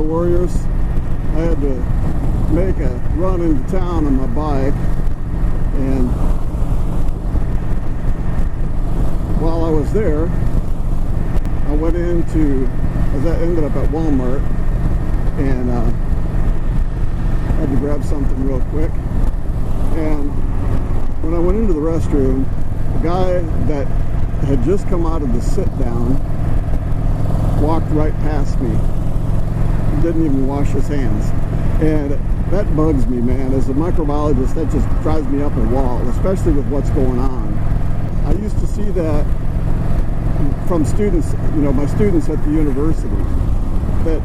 warriors. I had to make a run into town on my bike, and while I was there, I ended up at Walmart, and had to grab something real quick. And when I went into the restroom, the guy that had just come out of the sit down walked right past me. He didn't even wash his hands. And that bugs me, man. As a microbiologist, that just drives me up a wall, especially with what's going on. I used to see that from students, my students at the university, that,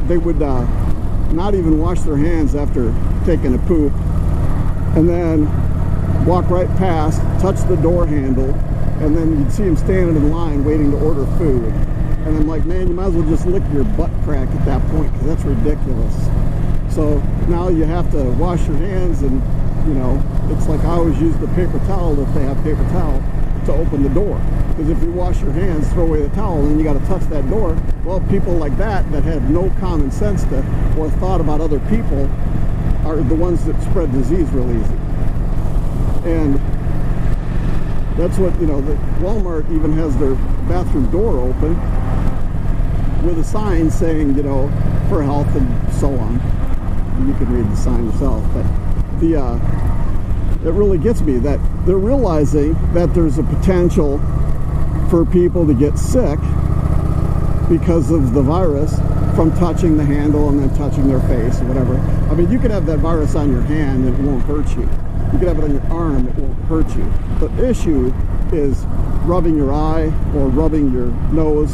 they would not even wash their hands after taking a poop, and then walk right past, touch the door handle, and then you'd see them standing in line waiting to order food. And I'm like, man, you might as well just lick your butt crack at that point, because that's ridiculous. So now you have to wash your hands, and it's like I always use the paper towel, if they have paper towel, to open the door. Because if you wash your hands, throw away the towel, and then you got to touch that door. Well, people like that have no common sense or thought about other people are the ones that spread disease real easy. And that's what, Walmart even has their bathroom door open with a sign saying, for health and so on. You can read the sign yourself, but it really gets me that they're realizing that there's a potential for people to get sick because of the virus from touching the handle and then touching their face or whatever. I mean, you could have that virus on your hand and it won't hurt you. You could have it on your arm, it won't hurt you. The issue is rubbing your eye or rubbing your nose,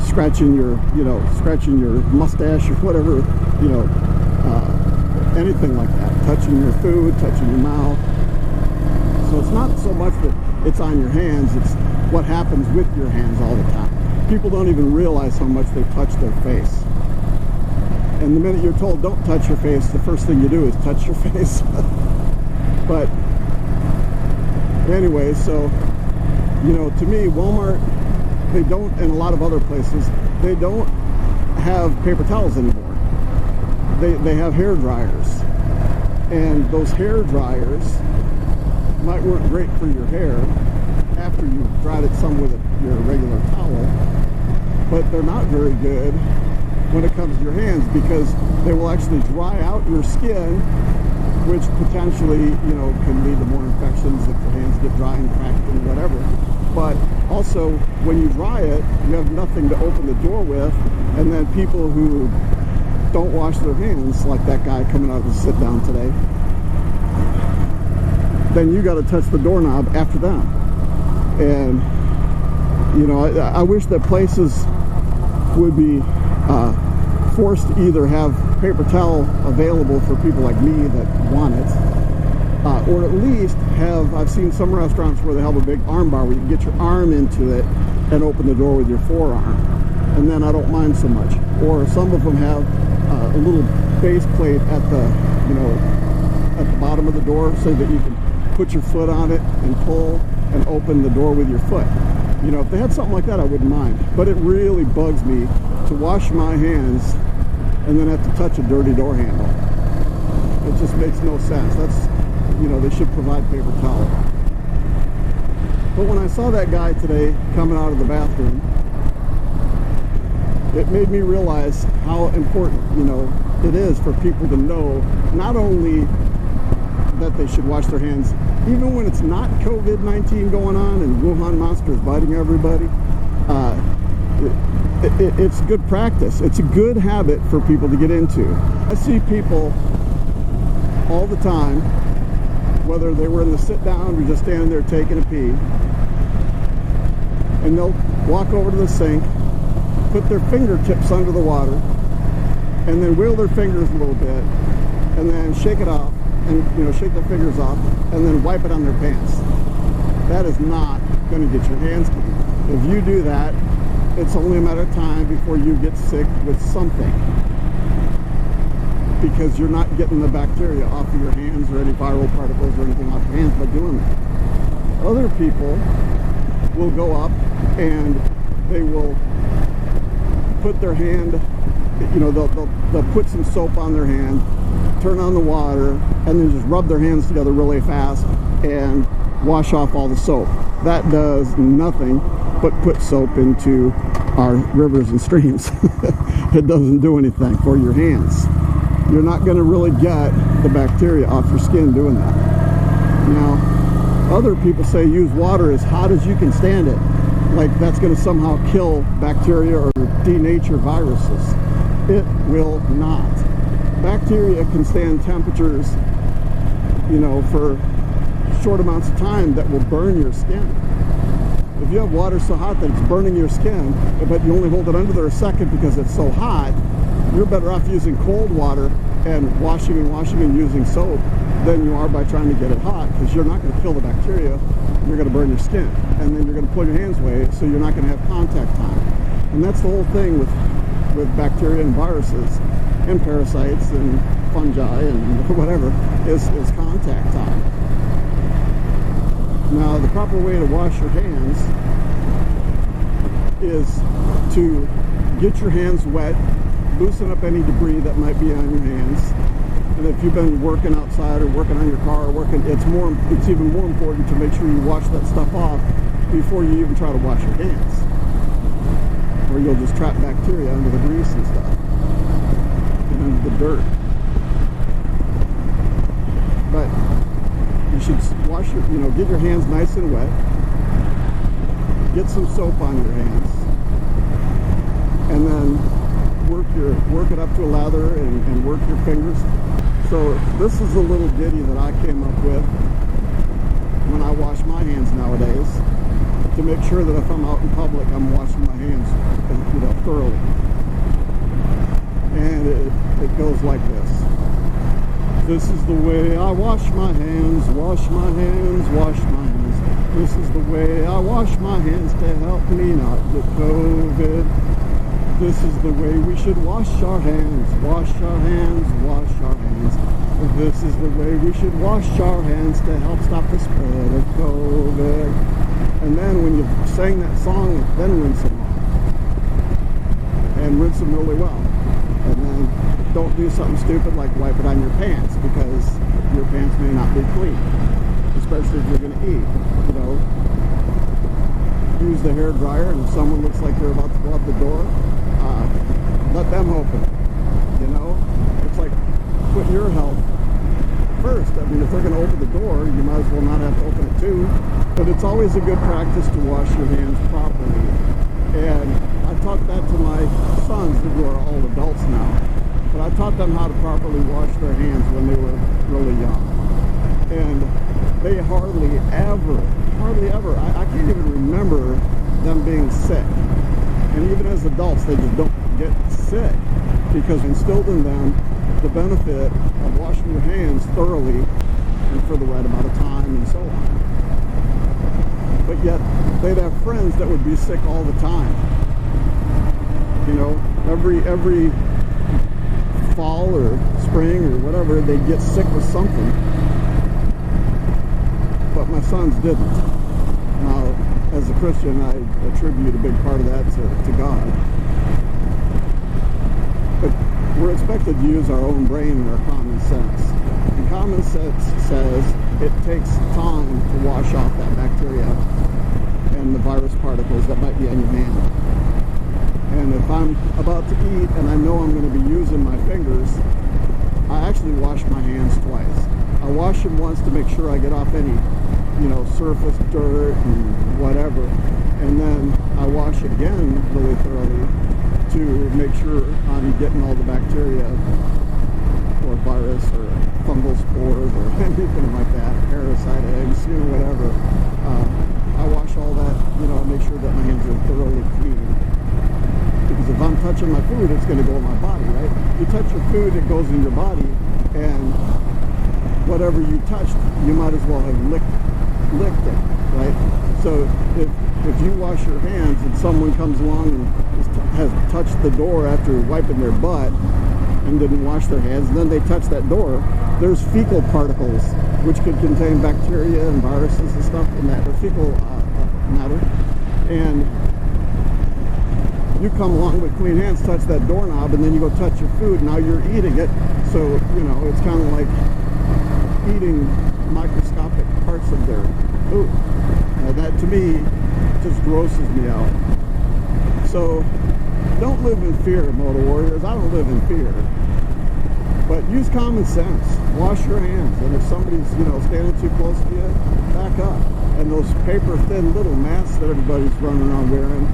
scratching your mustache or whatever, anything like that. Touching your food, touching your mouth. So it's not so much that it's on your hands, it's what happens with your hands all the time. People don't even realize how much they touch their face. And the minute you're told don't touch your face, the first thing you do is touch your face. But anyway, so, to me, Walmart, they don't, and a lot of other places, they don't have paper towels anymore. They have hair dryers. And those hair dryers might work great for your hair after you've dried it some with your regular towel, but they're not very good when it comes to your hands, because they will actually dry out your skin, which potentially, can lead to more infections if your hands get dry and cracked and whatever. But also, when you dry it, you have nothing to open the door with, and then people who don't wash their hands, like that guy coming out of the sit down today, then you got to touch the doorknob after them. And I wish that places would be forced to either have paper towel available for people like me that want it, or at least I've seen some restaurants where they have a big arm bar where you can get your arm into it and open the door with your forearm, and then I don't mind so much. Or some of them have a little base plate at the bottom of the door so that you can put your foot on it and pull and open the door with your foot. If they had something like that, I wouldn't mind. But it really bugs me to wash my hands and then have to touch a dirty door handle. It just makes no sense. That's, they should provide paper towel. But when I saw that guy today coming out of the bathroom, it made me realize how important, it is for people to know not only that they should wash their hands, even when it's not COVID-19 going on and Wuhan monster is biting everybody. It's good practice. It's a good habit for people to get into. I see people all the time, whether they were in the sit down or just standing there taking a pee, and they'll walk over to the sink, put their fingertips under the water, and then wiggle their fingers a little bit, and then shake it off, and shake their fingers off, and then wipe it on their pants. That is not going to get your hands clean. If you do that, it's only a matter of time before you get sick with something, because you're not getting the bacteria off of your hands or any viral particles or anything off your hands by doing that. Other people will go up and they will put their hand you know, they'll put some soap on their hand, turn on the water, and then just rub their hands together really fast and wash off all the soap. That does nothing but put soap into our rivers and streams. It doesn't do anything for your hands. You're not going to really get the bacteria off your skin doing that. Now, other people say use water as hot as you can stand it, like that's going to somehow kill bacteria or denature viruses. It will not. Bacteria can stand temperatures, you know, for short amounts of time that will burn your skin. If you have water so hot that it's burning your skin, but you only hold it under there a second because it's so hot, you're better off using cold water and washing and using soap than you are by trying to get it hot, because you're not going to kill the bacteria. You're going to burn your skin, and then you're going to pull your hands away, so you're not going to have contact time. And that's the whole thing with bacteria and viruses and parasites and fungi and whatever is contact time. Now, the proper way to wash your hands is to get your hands wet, loosen up any debris that might be on your hands. And if you've been working outside or working on your car or it's even more important to make sure you wash that stuff off before you even try to wash your hands, or you'll just trap bacteria under the grease and stuff and under the dirt. But you should wash your, you know, get your hands nice and wet, get some soap on your hands, and then work it up to a lather and work your fingers. So this is a little ditty that I came up with when I wash my hands nowadays, to make sure that if I'm out in public, I'm washing my hands, you know, thoroughly. And it goes like this. This is the way I wash my hands, wash my hands, wash my hands. This is the way I wash my hands to help me not get COVID. This is the way we should wash our hands, wash our hands, wash our hands. This is the way we should wash our hands to help stop the spread of COVID. And then when you sang that song, then rinse them off. And rinse them really well. And then don't do something stupid like wipe it on your pants, because your pants may not be clean, especially if you're going to eat. You know, use the hair dryer, and if someone looks like they're about to go out the door, let them open it. You know, it's like put your health first. I mean, if they're going to open the door, you might as well not have to open it too. But it's always a good practice to wash your hands properly. And I taught that to my sons, who are all adults now. But I taught them how to properly wash their hands when they were really young. And they hardly ever, I can't even remember them being sick. And even as adults, they just don't get sick, because instilled in them the benefit of washing your hands thoroughly and for the right amount of time and so on. But yet, they'd have friends that would be sick all the time. You know, every fall or spring or whatever, they'd get sick with something. But my sons didn't. Now, as a Christian, I attribute a big part of that to God. But we're expected to use our own brain and our common sense. And common sense says it takes time to wash off that bacteria and the virus particles that might be on your hand. And if I'm about to eat and I know I'm going to be using my fingers, I actually wash my hands twice. I wash them once to make sure I get off any, you know, surface dirt and whatever. And then I wash it again really thoroughly to make sure I'm getting all the bacteria or virus or fungal spores or anything like that, parasite eggs, you know, whatever. I wash all that, you know, make sure that my hands are thoroughly clean. Because if I'm touching my food, it's going to go in my body, right? You touch your food, it goes in your body, and whatever you touched, you might as well have licked it, right? So if you wash your hands and someone comes along and has touched the door after wiping their butt and didn't wash their hands, and then they touch that door, there's fecal particles which could contain bacteria and viruses and stuff in that, or fecal matter. And you come along with clean hands, touch that doorknob, and then you go touch your food. Now you're eating it. So, you know, it's kind of like eating microscopic parts of their food. That to me just grosses me out. So don't live in fear, Moto Warriors. I don't live in fear. But use common sense. Wash your hands. And if somebody's, you know, standing too close to you, back up. And those paper thin little masks that everybody's running around wearing,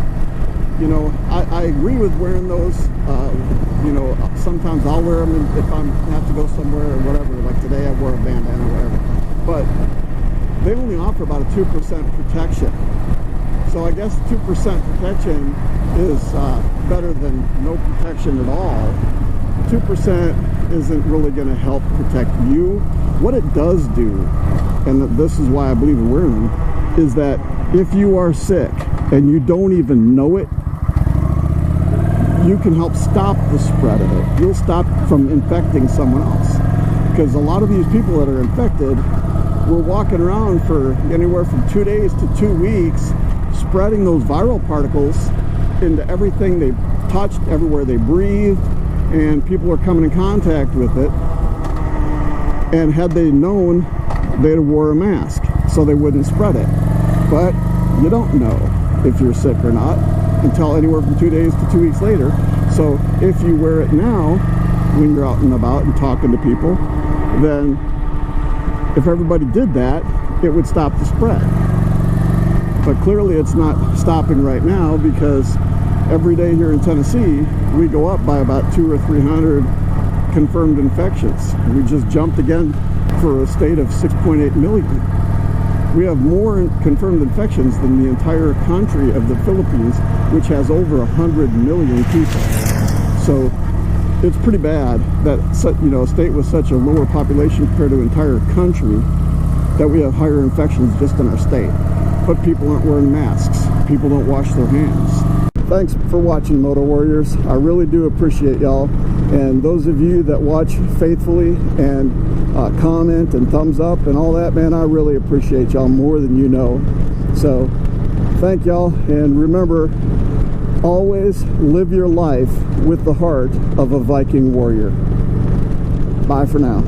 you know, I agree with wearing those. You know, sometimes I'll wear them if I have to go somewhere or whatever. Like today I wore a bandana or whatever. But they only offer about a 2% protection. So I guess 2% protection is better than no protection at all. 2% isn't really going to help protect you. What it does do, and this is why I believe in wearing them, is that if you are sick and you don't even know it, you can help stop the spread of it. You'll stop from infecting someone else. Because a lot of these people that are infected were walking around for anywhere from 2 days to 2 weeks, spreading those viral particles into everything they touched, everywhere they breathed, and people are coming in contact with it. And had they known, they'd have wore a mask so they wouldn't spread it. But you don't know if you're sick or not until anywhere from 2 days to 2 weeks later. So if you wear it now, when you're out and about and talking to people, then if everybody did that, it would stop the spread. But clearly it's not stopping right now, because every day here in Tennessee, we go up by about 200 or 300 confirmed infections. We just jumped again for a state of 6.8 million. We have more confirmed infections than the entire country of the Philippines, which has over 100 million people. So it's pretty bad that, you know, a state with such a lower population compared to an entire country, that we have higher infections just in our state. But people aren't wearing masks. People don't wash their hands. Thanks for watching, Moto Warriors. I really do appreciate y'all. And those of you that watch faithfully and comment and thumbs up and all that, man, I really appreciate y'all more than you know. So thank y'all, and remember, always live your life with the heart of a Viking warrior. Bye for now.